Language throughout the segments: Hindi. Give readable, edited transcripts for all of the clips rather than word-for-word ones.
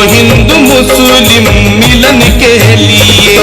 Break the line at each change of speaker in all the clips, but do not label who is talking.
हिंदू मुस्लिम मिलन के लिए।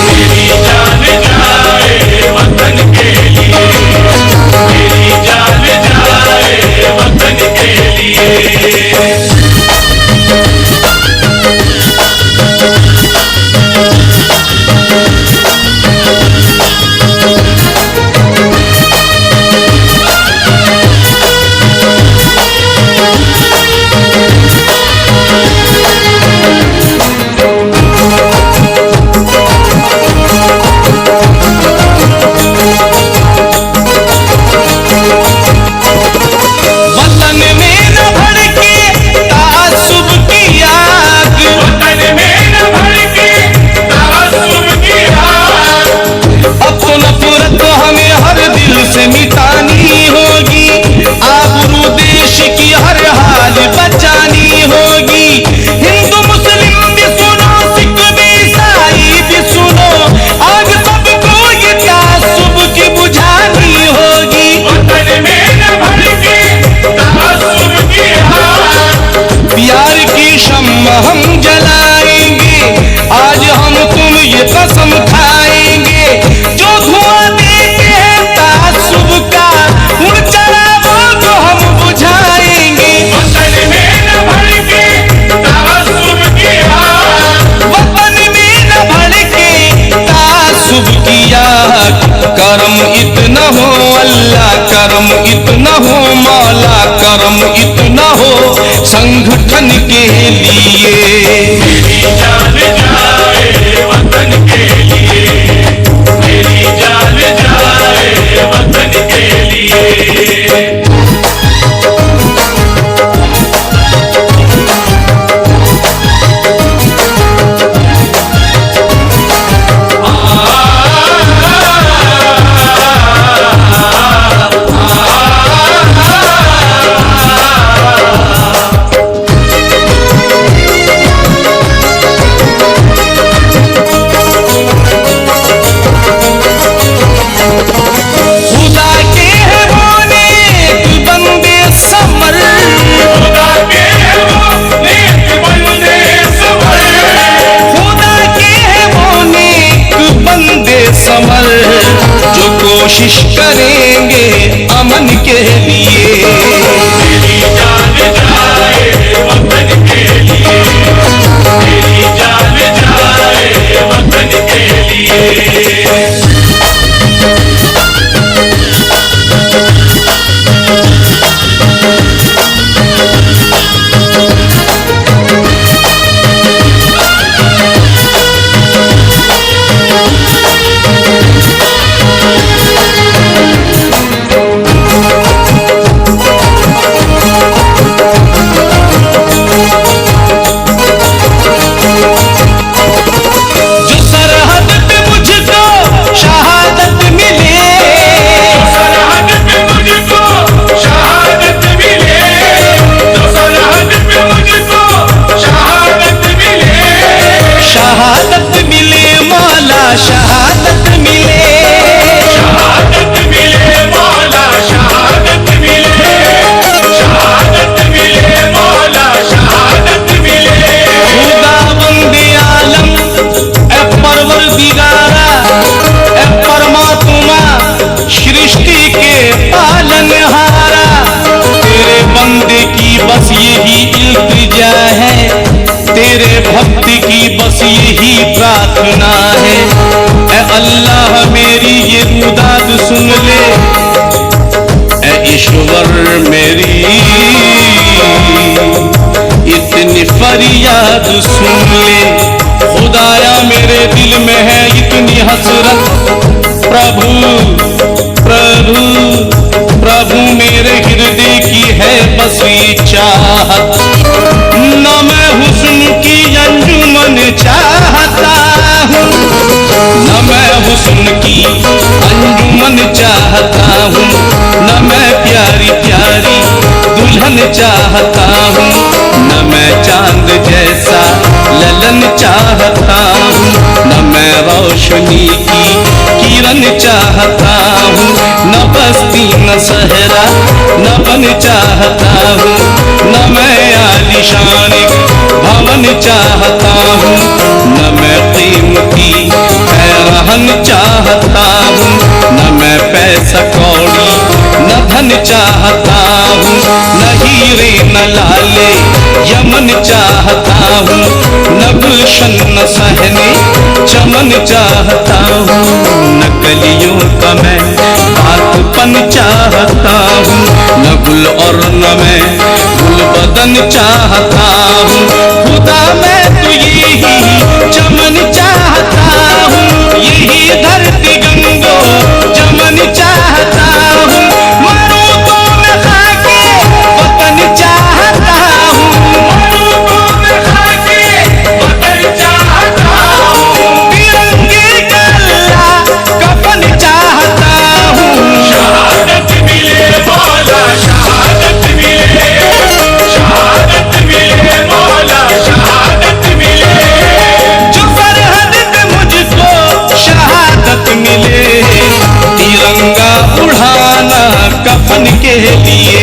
मेरी जान जाए वतन के लिए, मेरी जान जाए वतन के लिए।
से मिटानी होगी, आबरू देश की हर हाल बचानी होगी। हिंदू मुस्लिम भी सुनो, सिख भी ईसाई भी सुनो, आग सबको ये तासुब की बुझानी होगी।
वतन में न भड़के तासुब की आग,
प्यार की शम्मा हम जलाएंगे, आज हम तुम ये कसम खाएंगे। जो धुआं देते हैं तासुब का, उन चरागों को हम बुझाएंगे।
वतन में न भड़के तासुब की आग,
वतन में न भड़के तासुब की आग। करम इतना हो अल्लाह, करम इतना हो मौला, करम इतना हो संगठन के लिए।
मेरी जान जाए वतन के लिए, मेरी जान जाए वतन के लिए।
समर जो कोशिश करेंगे अमन के लिए।
मेरी जान जाए वतन के लिए, मेरी जान जाए वतन के लिए।
शहादत मिले,
शहादत मिले मौला, शहादत मिले, शहादत मिले मौला, शहादत मिले।
खुदाबंदे आलम ए परवरदिगारा, ए परमात्मा सृष्टि के पालनहारा, तेरे बंदे की बस यही इल्तिजा है, तेरे भक्त की बस यही प्रार्थना है। ऐ अल्लाह मेरी ये मुदाद सुन ले, ऐ ईश्वर मेरी इतनी फरियाद सुन ले। खुदाया मेरे दिल में है इतनी हसरत, प्रभु प्रभु प्रभु मेरे हृदय की है बस ये चाहत। न मैं हुस्न की अंजुमन चाहता हूँ, न मैं हुस्न की अंजुमन चाहता हूँ, न मैं प्यारी प्यारी दुल्हन चाहता हूँ, न मैं चांद जैसा ललन चाहता हूँ, न मैं रोशनी की किरण चाहता हूँ, न बस्ती न सहरा न बन चाहता हूँ, न मैं आलिशान भवन न लाले यमन चाहता हूँ, न गुलशन न सहने चमन चाहता हूँ, न कलियों का मैं बातपन चाहता हूँ, न गुल और न मैं गुल बदन चाहता हूँ। खुदा मैं तो यही चमन चाहता हूँ, यही धरती गंगो चमन चाहता हूँ। मरूं तो मैं खाके वतन चाहता हूँ,
मरूं तो मैं खाके वतन चाहता हूँ।
तिरंगे का अल्लाह कफन चाहता हूँ।
शहादत मिले मौला शहादत मिले, शहादत मिले मौला शहादत मिले।
जो सरहद पे मुझको शहादत मिले, तिरंगा उड़ाना कफन के लिए।